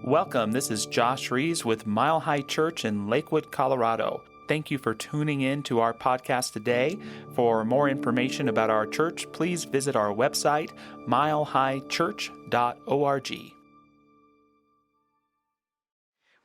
Welcome, this is Josh Rees with Mile High Church in Lakewood, Colorado. Thank you for tuning in to our podcast today. For more information about our church, please visit our website, milehighchurch.org.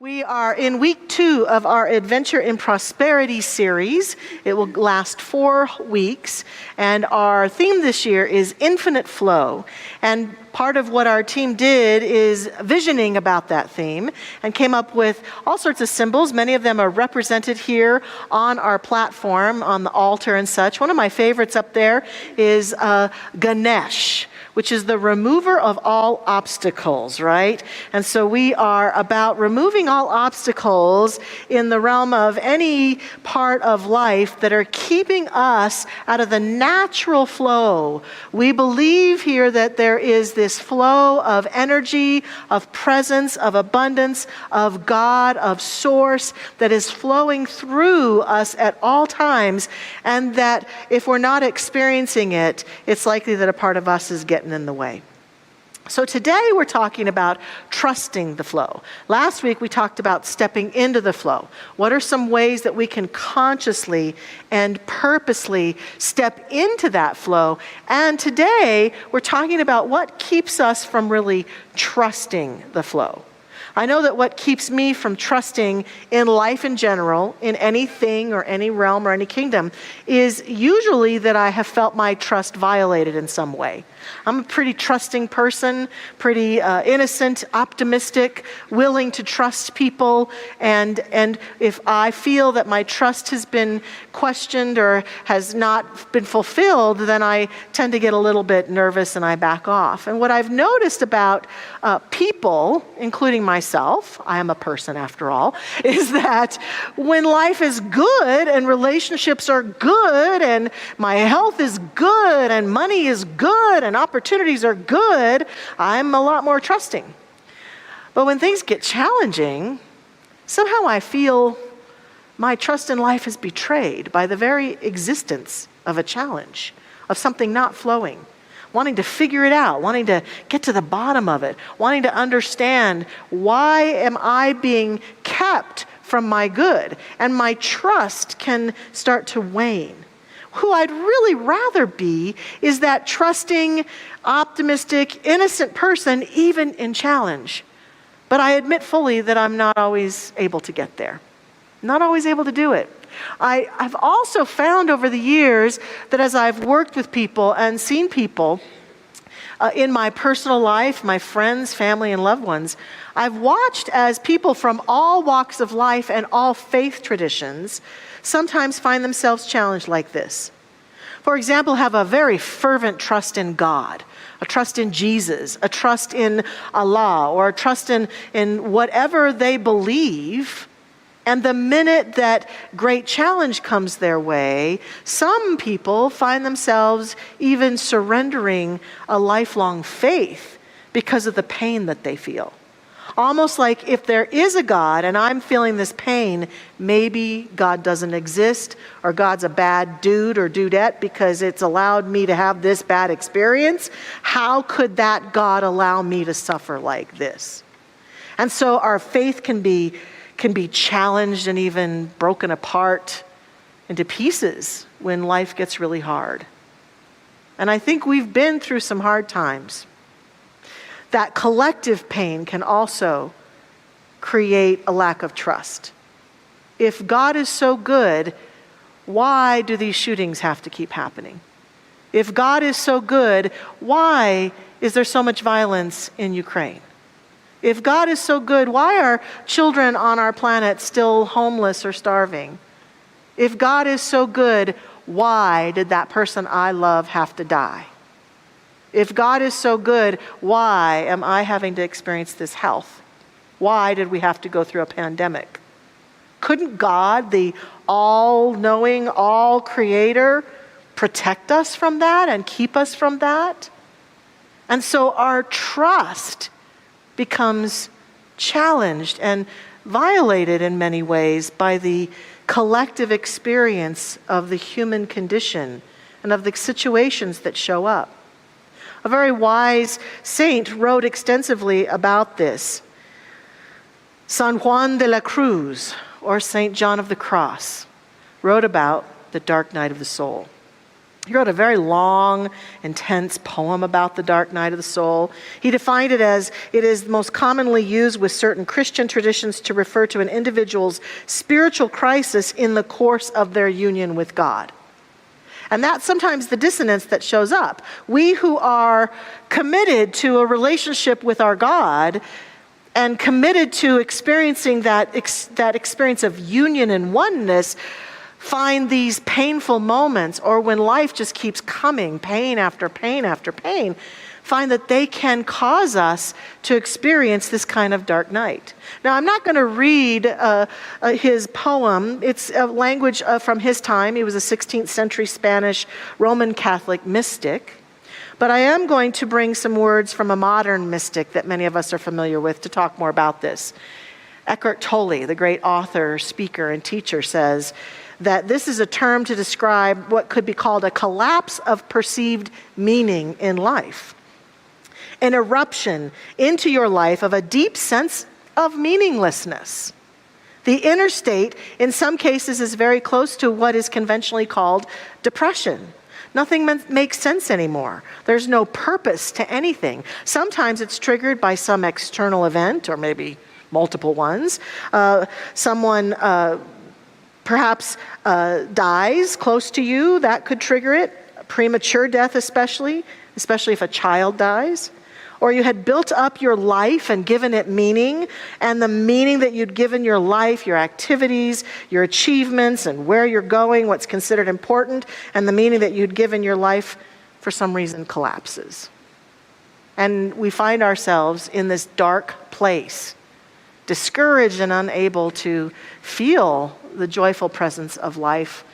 We are in week 2 of our Adventure in Prosperity series. It will last 4 weeks, and our theme this year is Infinite Flow. And part of what our team did is visioning about that theme and came up with all sorts of symbols. Many of them are represented here on our platform, on the altar and such. One of my favorites up there is Ganesh, which is the remover of all obstacles, right? And so we are about removing all obstacles in the realm of any part of life that are keeping us out of the natural flow. We believe here that there is this flow of energy, of presence, of abundance, of God, of source that is flowing through us at all times, and that if we're not experiencing it, it's likely that a part of us is getting in the way. So today we're talking about trusting the flow. Last week we talked about stepping into the flow. What are some ways that we can consciously and purposely step into that flow? And today we're talking about what keeps us from really trusting the flow. I know that what keeps me from trusting in life in general, in anything or any realm or any kingdom, is usually that I have felt my trust violated in some way. I'm a pretty trusting person, pretty innocent, optimistic, willing to trust people. And if I feel that my trust has been questioned or has not been fulfilled, then I tend to get a little bit nervous and I back off. And what I've noticed about people, including myself, I am a person after all, is that when life is good and relationships are good and my health is good and money is good and opportunities are good, I'm a lot more trusting. But when things get challenging, somehow I feel my trust in life is betrayed by the very existence of a challenge, of something not flowing, wanting to figure it out, wanting to get to the bottom of it, wanting to understand why am I being kept from my good, and my trust can start to wane. Who I'd really rather be is that trusting, optimistic, innocent person, even in challenge. But I admit fully that I'm not always able to get there. Not always able to do it. I've also found over the years that as I've worked with people and seen people in my personal life, my friends, family, and loved ones, I've watched as people from all walks of life and all faith traditions sometimes find themselves challenged like this. For example, have a very fervent trust in God, a trust in Jesus, a trust in Allah, or a trust in whatever they believe. And the minute that great challenge comes their way, some people find themselves even surrendering a lifelong faith because of the pain that they feel. Almost like if there is a God and I'm feeling this pain, maybe God doesn't exist, or God's a bad dude or dudette because it's allowed me to have this bad experience. How could that God allow me to suffer like this? And so our faith can be challenged and even broken apart into pieces when life gets really hard. And I think we've been through some hard times. That collective pain can also create a lack of trust. If God is so good, why do these shootings have to keep happening? If God is so good, why is there so much violence in Ukraine? If God is so good, why are children on our planet still homeless or starving? If God is so good, why did that person I love have to die? If God is so good, why am I having to experience this health? Why did we have to go through a pandemic? Couldn't God, the all-knowing, all-creator, protect us from that and keep us from that? And so our trust becomes challenged and violated in many ways by the collective experience of the human condition and of the situations that show up. A very wise saint wrote extensively about this. San Juan de la Cruz, or St. John of the Cross, wrote about the dark night of the soul. He wrote a very long, intense poem about the dark night of the soul. He defined it as, it is most commonly used with certain Christian traditions to refer to an individual's spiritual crisis in the course of their union with God. And that's sometimes the dissonance that shows up. We who are committed to a relationship with our God and committed to experiencing that experience of union and oneness find these painful moments, or when life just keeps coming, pain after pain after pain, find that they can cause us to experience this kind of dark night. Now, I'm not going to read his poem. It's a language from his time. He was a 16th century Spanish Roman Catholic mystic. But I am going to bring some words from a modern mystic that many of us are familiar with to talk more about this. Eckhart Tolle, the great author, speaker, and teacher, says that this is a term to describe what could be called a collapse of perceived meaning in life. An eruption into your life of a deep sense of meaninglessness. The inner state, in some cases, is very close to what is conventionally called depression. Nothing makes sense anymore. There's no purpose to anything. Sometimes it's triggered by some external event, or maybe multiple ones. Someone perhaps dies close to you. That could trigger it. Premature death especially if a child dies. Or you had built up your life and given it meaning, and the meaning that you'd given your life, your activities, your achievements, and where you're going, what's considered important, and the meaning that you'd given your life for some reason collapses. And we find ourselves in this dark place, discouraged and unable to feel the joyful presence of life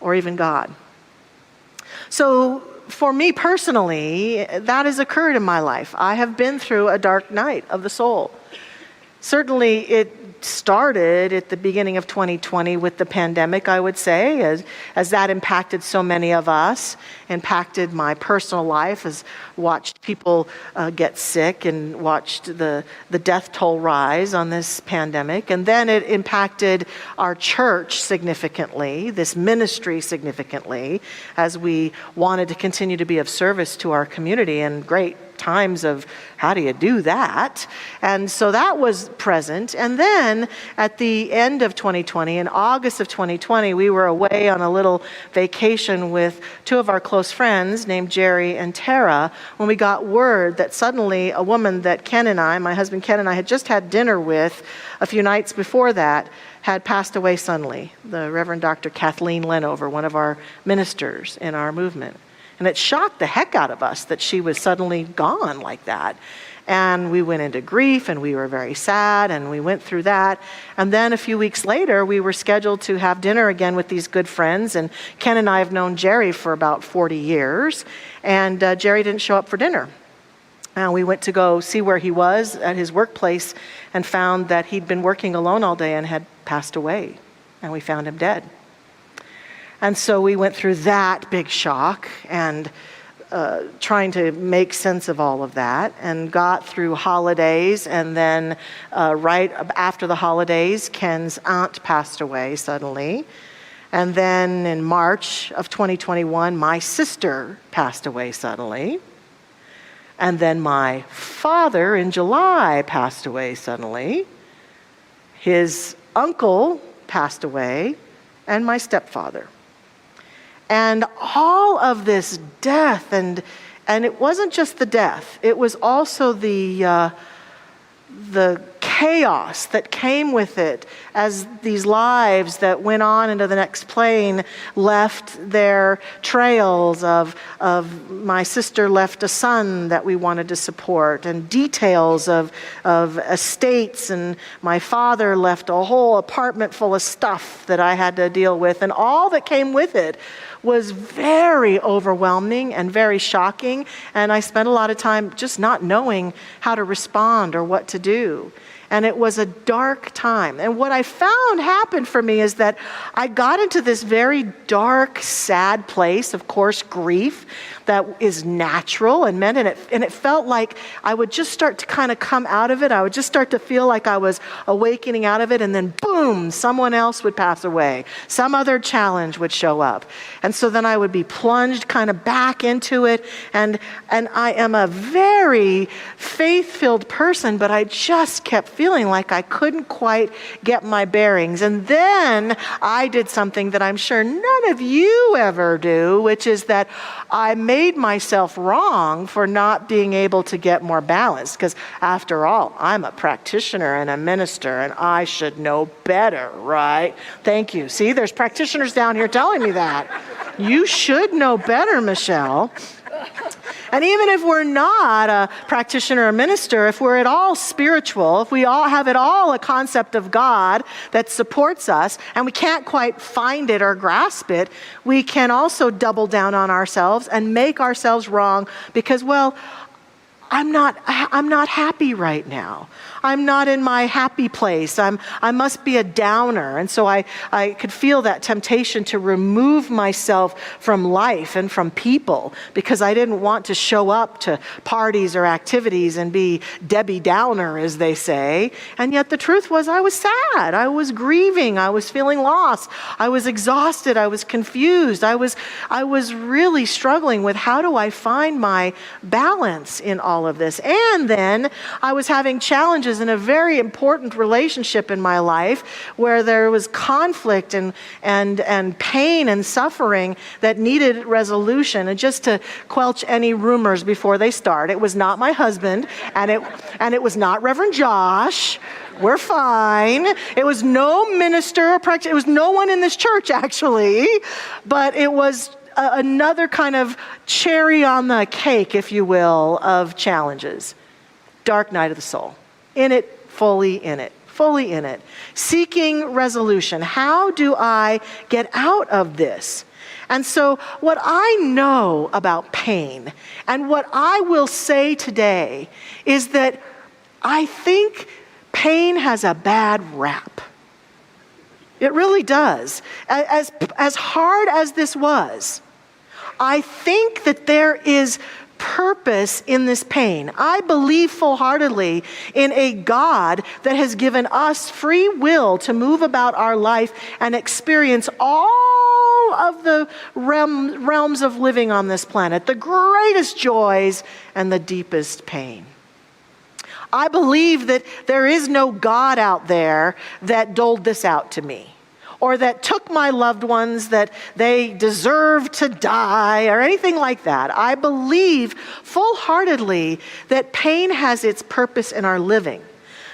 or even God. So for me personally, that has occurred in my life. I have been through a dark night of the soul. Certainly it started at the beginning of 2020 with the pandemic, I would say, as that impacted so many of us, impacted my personal life, as watched people get sick and watched the death toll rise on this pandemic. And then it impacted our church significantly, this ministry significantly, as we wanted to continue to be of service to our community, and great times of how do you do that? And so that was present. And then at the end of 2020, in August of 2020, we were away on a little vacation with two of our close friends named Jerry and Tara, when we got word that suddenly a woman that my husband Ken and I had just had dinner with a few nights before that, had passed away suddenly. The Reverend Dr. Kathleen Lenover, one of our ministers in our movement. And it shocked the heck out of us that she was suddenly gone like that. And we went into grief, and we were very sad, and we went through that. And then a few weeks later, we were scheduled to have dinner again with these good friends. And Ken and I have known Jerry for about 40 years. And Jerry didn't show up for dinner. And we went to go see where he was at his workplace and found that he'd been working alone all day and had passed away. And we found him dead. And so we went through that big shock and trying to make sense of all of that, and got through holidays. And then right after the holidays, Ken's aunt passed away suddenly. And then in March of 2021, my sister passed away suddenly. And then my father in July passed away suddenly. His uncle passed away, and my stepfather. And all of this death, and it wasn't just the death, it was also the chaos that came with it, as these lives that went on into the next plane left their trails of my sister left a son that we wanted to support, and details of estates, and my father left a whole apartment full of stuff that I had to deal with, and all that came with it was very overwhelming and very shocking, and I spent a lot of time just not knowing how to respond or what to do. And it was a dark time. And what I found happened for me is that I got into this very dark, sad place, of course, grief, that is natural and meant, and it felt like I would just start to kind of come out of it. I would just start to feel like I was awakening out of it, and then boom, someone else would pass away. Some other challenge would show up. And so then I would be plunged kind of back into it, and I am a very faith-filled person, but I just kept feeling like I couldn't quite get my bearings. And then I did something that I'm sure none of you ever do, which is that I made myself wrong for not being able to get more balance. Because after all, I'm a practitioner and a minister, and I should know better, right? Thank you. See, there's practitioners down here telling me that. You should know better, Michelle. And even if we're not a practitioner or minister, if we're at all spiritual, if we all have at all a concept of God that supports us, and we can't quite find it or grasp it, we can also double down on ourselves and make ourselves wrong because, well, I'm not happy right now. I'm not in my happy place. I must be a downer. And so I could feel that temptation to remove myself from life and from people because I didn't want to show up to parties or activities and be Debbie Downer, as they say. And yet the truth was I was sad. I was grieving. I was feeling lost. I was exhausted. I was confused. I was really struggling with how do I find my balance in all of this. And then I was having challenges in a very important relationship in my life where there was conflict and pain and suffering that needed resolution. And just to quelch any rumors before they start, it was not my husband and it was not Reverend Josh. We're fine. It was no minister or practitioner. It was no one in this church, actually. But it was another kind of cherry on the cake, if you will, of challenges. Dark night of the soul. Fully in it. Seeking resolution. How do I get out of this? And so what I know about pain and what I will say today is that I think pain has a bad rap. It really does. As hard as this was, I think that there is purpose in this pain. I believe full-heartedly in a God that has given us free will to move about our life and experience all of the realms of living on this planet, the greatest joys and the deepest pain. I believe that there is no God out there that doled this out to me, or that took my loved ones, that they deserve to die, or anything like that. I believe full-heartedly that pain has its purpose in our living.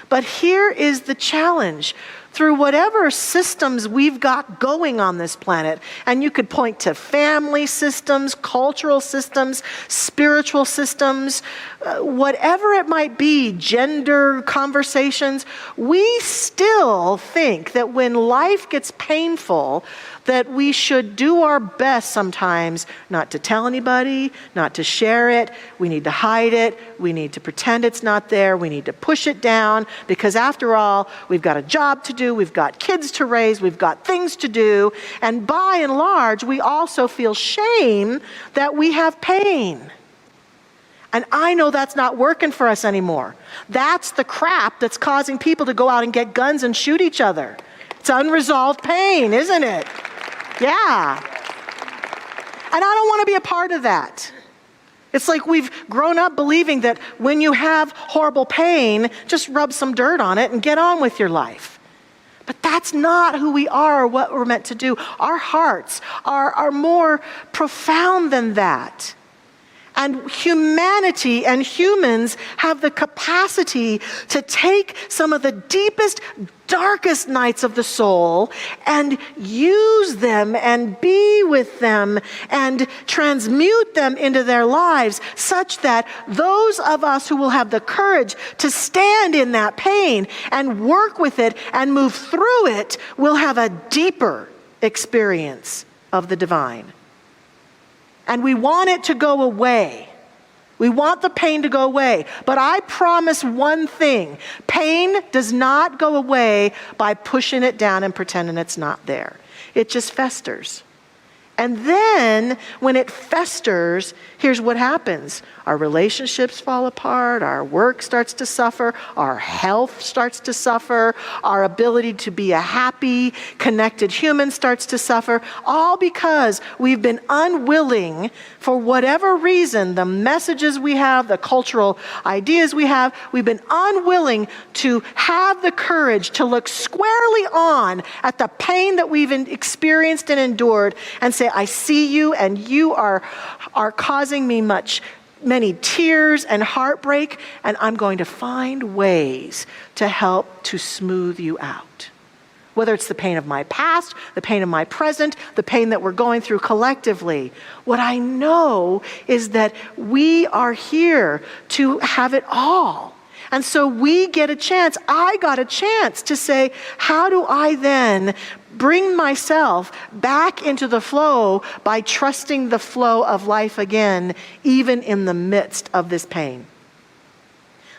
But here is the challenge. Through whatever systems we've got going on this planet, and you could point to family systems, cultural systems, spiritual systems, whatever it might be, gender conversations, we still think that when life gets painful, that we should do our best sometimes not to tell anybody, not to share it. We need to hide it. We need to pretend it's not there. We need to push it down because after all, we've got a job to do. We've got kids to raise. We've got things to do. And by and large, we also feel shame that we have pain. And I know that's not working for us anymore. That's the crap that's causing people to go out and get guns and shoot each other. It's unresolved pain, isn't it? Yeah. And I don't want to be a part of that. It's like we've grown up believing that when you have horrible pain, just rub some dirt on it and get on with your life. But that's not who we are or what we're meant to do. Our hearts are more profound than that. And humanity and humans have the capacity to take some of the deepest, darkest nights of the soul and use them and be with them and transmute them into their lives such that those of us who will have the courage to stand in that pain and work with it and move through it will have a deeper experience of the divine. And we want it to go away. We want the pain to go away. But I promise one thing. Pain does not go away by pushing it down and pretending it's not there. It just festers. And then when it festers, here's what happens. Our relationships fall apart, our work starts to suffer, our health starts to suffer, our ability to be a happy, connected human starts to suffer, all because we've been unwilling, for whatever reason, the messages we have, the cultural ideas we have, we've been unwilling to have the courage to look squarely on at the pain that we've experienced and endured and say, I see you and you are causing me many tears and heartbreak, and I'm going to find ways to help to smooth you out. Whether it's the pain of my past, the pain of my present, the pain that we're going through collectively. What I know is that we are here to have it all. And so we get a chance, I got a chance to say, how do I then bring myself back into the flow by trusting the flow of life again, even in the midst of this pain?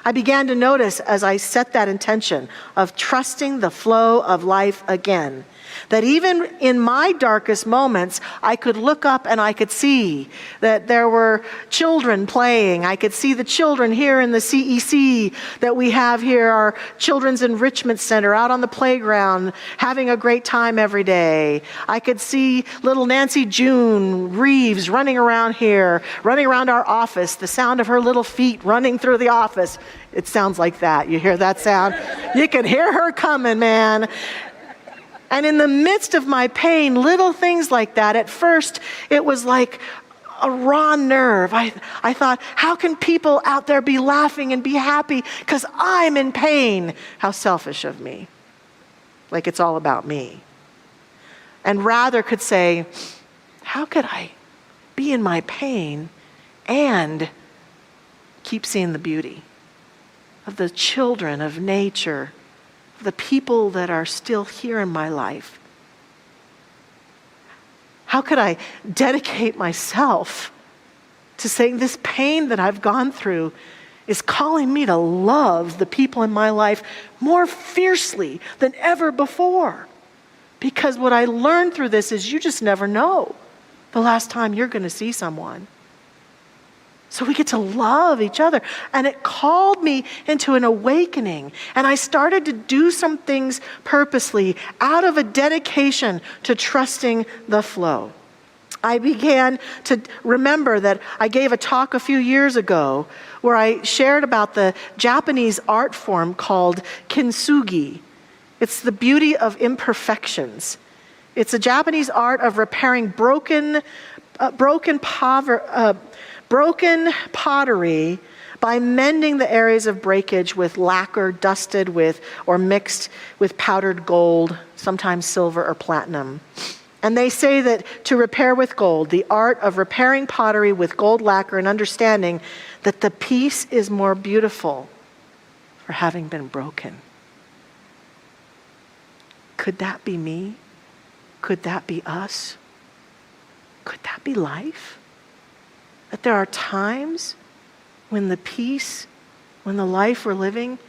I began to notice as I set that intention of trusting the flow of life again, that even in my darkest moments, I could look up and I could see that there were children playing. I could see the children here in the CEC that we have here, our Children's Enrichment Center, out on the playground, having a great time every day. I could see little Nancy June Reeves running around here, running around our office, the sound of her little feet running through the office. It sounds like that. You hear that sound? You can hear her coming, man. And in the midst of my pain, little things like that, at first, it was like a raw nerve. I thought, how can people out there be laughing and be happy because I'm in pain? How selfish of me. Like it's all about me. And rather could say, how could I be in my pain and keep seeing the beauty of the children, of nature, the people that are still here in my life? How could I dedicate myself to saying this pain that I've gone through is calling me to love the people in my life more fiercely than ever before? Because what I learned through this is you just never know the last time you're going to see someone. So we get to love each other. And it called me into an awakening. And I started to do some things purposely out of a dedication to trusting the flow. I began to remember that I gave a talk a few years ago where I shared about the Japanese art form called kintsugi. It's the beauty of imperfections. It's a Japanese art of repairing broken pottery by mending the areas of breakage with lacquer dusted with or mixed with powdered gold, sometimes silver or platinum. And they say that to repair with gold, the art of repairing pottery with gold lacquer and understanding that the piece is more beautiful for having been broken. Could that be me? Could that be us? Could that be life? That there are times when the peace, when the life we're living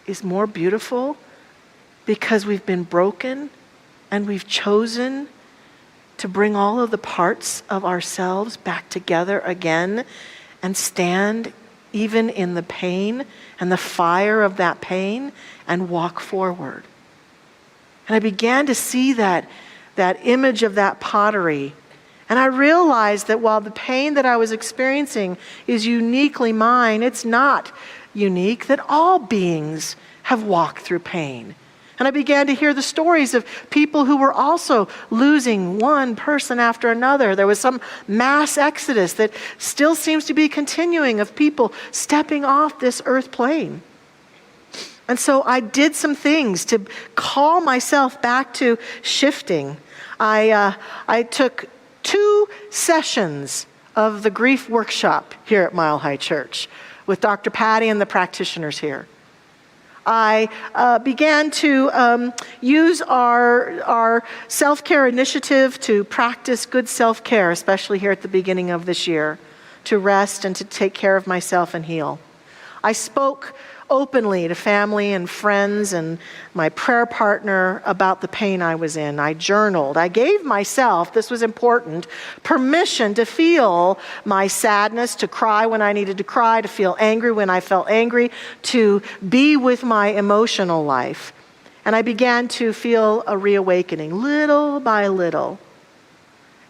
is more beautiful because we've been broken and we've chosen to bring all of the parts of ourselves back together again and stand even in the pain and the fire of that pain and walk forward. And I began to see that image of that pottery. And I realized that while the pain that I was experiencing is uniquely mine, it's not unique, that all beings have walked through pain. And I began to hear the stories of people who were also losing one person after another. There was some mass exodus that still seems to be continuing of people stepping off this earth plane. And so I did some things to call myself back to shifting. I took 2 sessions of the grief workshop here at Mile High Church with Dr. Patty and the practitioners here. I began to use our self-care initiative to practice good self-care, especially here at the beginning of this year, to rest and to take care of myself and heal. I spoke openly to family and friends and my prayer partner about the pain I was in. I journaled. I gave myself, this was important, permission to feel my sadness, to cry when I needed to cry, to feel angry when I felt angry, to be with my emotional life. And I began to feel a reawakening, little by little.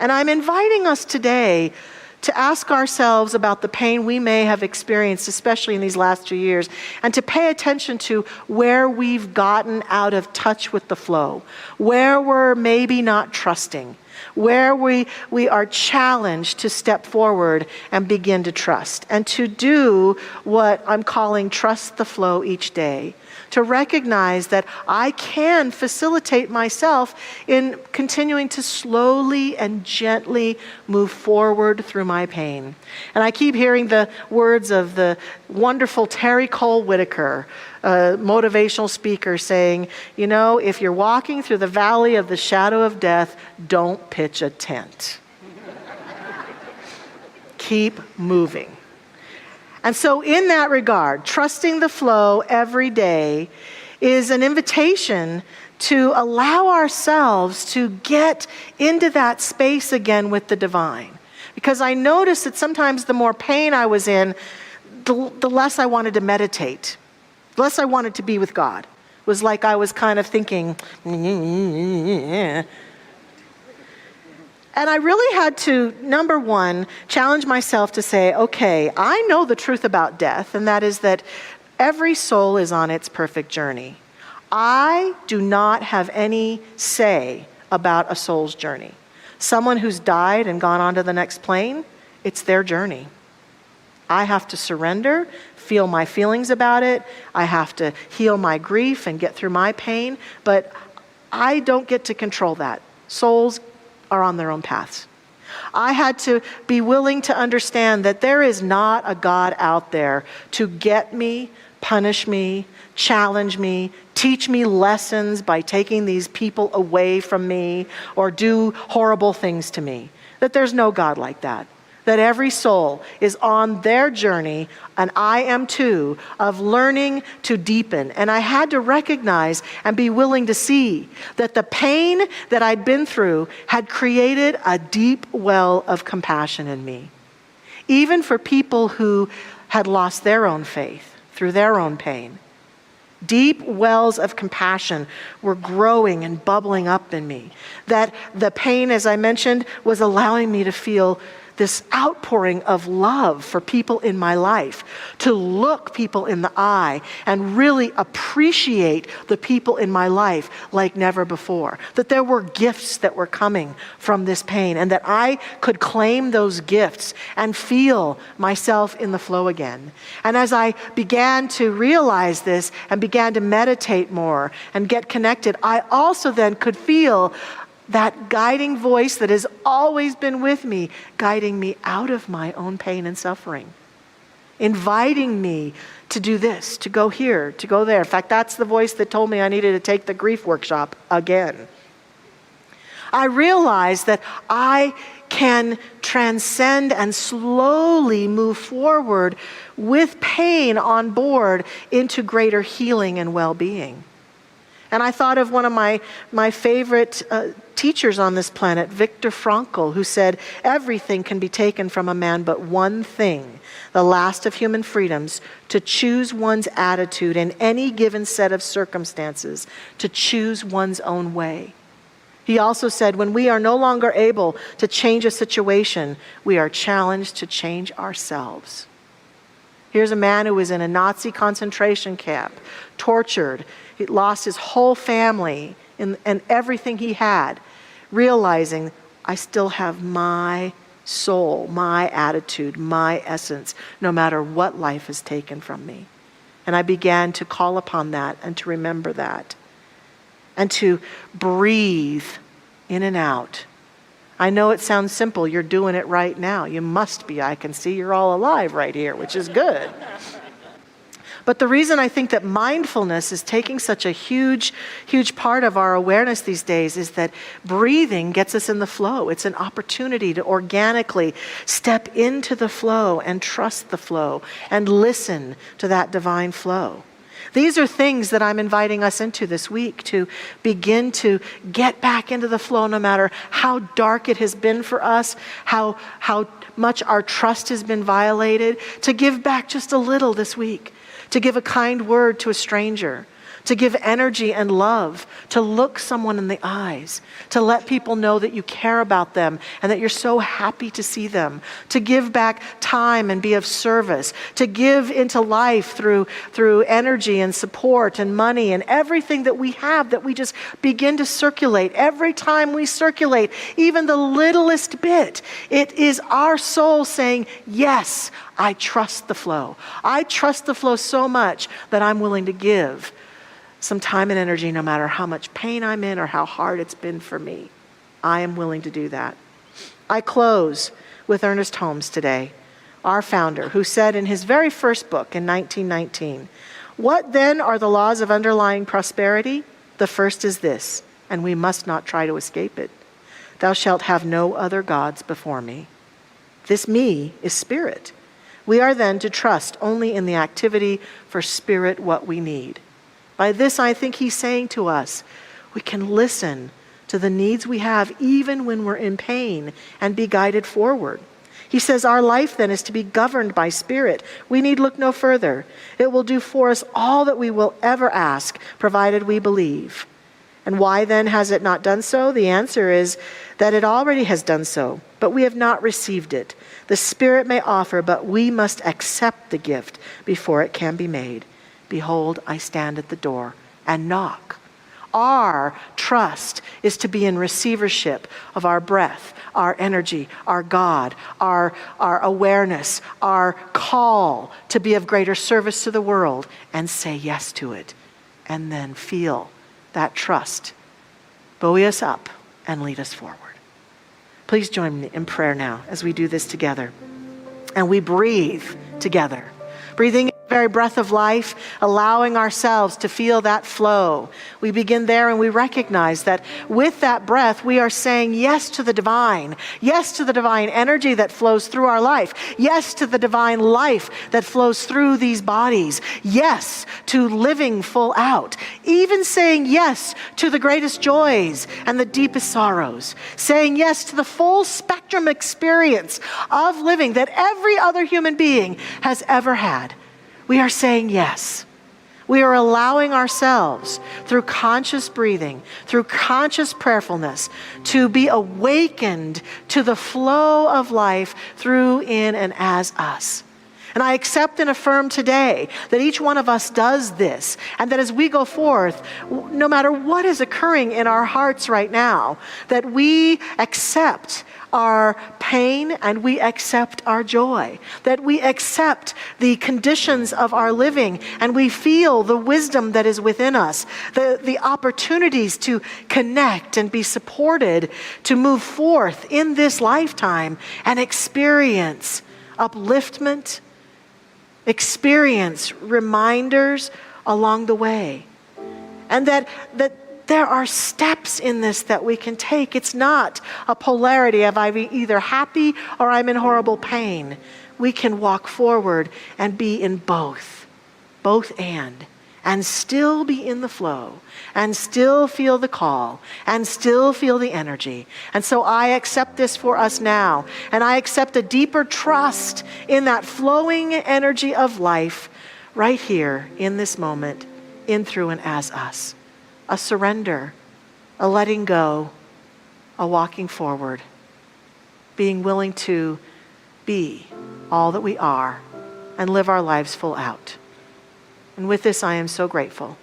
And I'm inviting us today to ask ourselves about the pain we may have experienced, especially in these last 2 years, and to pay attention to where we've gotten out of touch with the flow, where we're maybe not trusting, where we are challenged to step forward and begin to trust, and to do what I'm calling trust the flow each day. To recognize that I can facilitate myself in continuing to slowly and gently move forward through my pain. And I keep hearing the words of the wonderful Terry Cole Whitaker, a motivational speaker, saying, you know, if you're walking through the valley of the shadow of death, don't pitch a tent. Keep moving. And so in that regard, trusting the flow every day is an invitation to allow ourselves to get into that space again with the divine. Because I noticed that sometimes the more pain I was in, the less I wanted to meditate, the less I wanted to be with God. It was like I was kind of thinking, and I really had to, number one, challenge myself to say, okay, I know the truth about death, and that is that every soul is on its perfect journey. I do not have any say about a soul's journey. Someone who's died and gone on to the next plane, it's their journey. I have to surrender, feel my feelings about it. I have to heal my grief and get through my pain, but I don't get to control that. Souls are on their own paths. I had to be willing to understand that there is not a God out there to get me, punish me, challenge me, teach me lessons by taking these people away from me or do horrible things to me. That there's no God like that. That every soul is on their journey, and I am too, of learning to deepen. And I had to recognize and be willing to see that the pain that I'd been through had created a deep well of compassion in me. Even for people who had lost their own faith through their own pain. Deep wells of compassion were growing and bubbling up in me. That the pain, as I mentioned, was allowing me to feel this outpouring of love for people in my life, to look people in the eye and really appreciate the people in my life like never before. That there were gifts that were coming from this pain, and that I could claim those gifts and feel myself in the flow again. And as I began to realize this and began to meditate more and get connected, I also then could feel that guiding voice that has always been with me, guiding me out of my own pain and suffering, inviting me to do this, to go here, to go there. In fact, that's the voice that told me I needed to take the grief workshop again. I realized that I can transcend and slowly move forward with pain on board into greater healing and well-being. And I thought of one of my favorite teachers on this planet, Viktor Frankl, who said, everything can be taken from a man but one thing, the last of human freedoms, to choose one's attitude in any given set of circumstances, to choose one's own way. He also said, when we are no longer able to change a situation, we are challenged to change ourselves. Here's a man who was in a Nazi concentration camp, tortured. He lost his whole family and everything he had, realizing I still have my soul, my attitude, my essence, no matter what life has taken from me. And I began to call upon that and to remember that and to breathe in and out. I know it sounds simple. You're doing it right now. You must be. I can see you're all alive right here, which is good. But the reason I think that mindfulness is taking such a huge part of our awareness these days is that breathing gets us in the flow. It's an opportunity to organically step into the flow and trust the flow and listen to that divine flow. These are things that I'm inviting us into this week, to begin to get back into the flow no matter how dark it has been for us, how much our trust has been violated, to give back just a little this week, to give a kind word to a stranger, to give energy and love, to look someone in the eyes, to let people know that you care about them and that you're so happy to see them, to give back time and be of service, to give into life through energy and support and money and everything that we have, that we just begin to circulate. Every time we circulate, even the littlest bit, it is our soul saying, yes, I trust the flow. I trust the flow so much that I'm willing to give some time and energy, no matter how much pain I'm in or how hard it's been for me. I am willing to do that. I close with Ernest Holmes today, our founder, who said in his very first book in 1919, "What then are the laws of underlying prosperity? The first is this, and we must not try to escape it. Thou shalt have no other gods before me." This me is spirit. We are then to trust only in the activity for spirit what we need. By this, I think he's saying to us, we can listen to the needs we have even when we're in pain and be guided forward. He says our life then is to be governed by spirit. We need look no further. It will do for us all that we will ever ask, provided we believe. And why then has it not done so? The answer is that it already has done so, but we have not received it. The Spirit may offer, but we must accept the gift before it can be made. Behold, I stand at the door and knock. Our trust is to be in receivership of our breath, our energy, our God, our awareness, our call to be of greater service to the world, and say yes to it. And then feel that trust buoy us up and lead us forward. Please join me in prayer now as we do this together. And we breathe together. Breathing in the very breath of life, allowing ourselves to feel that flow. We begin there and we recognize that with that breath, we are saying yes to the divine energy that flows through our life, yes to the divine life that flows through these bodies, yes to living full out, even saying yes to the greatest joys and the deepest sorrows, saying yes to the full spectrum experience of living that every other human being has ever had. We are saying yes. We are allowing ourselves, through conscious breathing, through conscious prayerfulness, to be awakened to the flow of life through, in, and as us. And I accept and affirm today that each one of us does this, and that as we go forth, no matter what is occurring in our hearts right now, that we accept our pain and we accept our joy, that we accept the conditions of our living and we feel the wisdom that is within us, the opportunities to connect and be supported to move forth in this lifetime and experience upliftment, experience reminders along the way. And that there are steps in this that we can take. It's not a polarity of I'm either happy or I'm in horrible pain. We can walk forward and be in both and still be in the flow, and still feel the call, and still feel the energy. And so I accept this for us now, and I accept a deeper trust in that flowing energy of life right here in this moment, in, through, and as us. A surrender, a letting go, a walking forward, being willing to be all that we are and live our lives full out. And with this, I am so grateful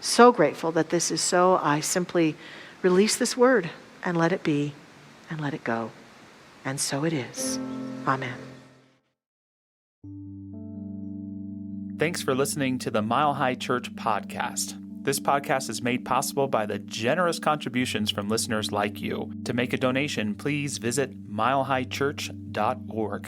that this is so. I simply release this word and let it be and let it go. And so it is. Amen. Thanks for listening to the Mile High Church podcast. This podcast is made possible by the generous contributions from listeners like you. To make a donation, please visit milehighchurch.org.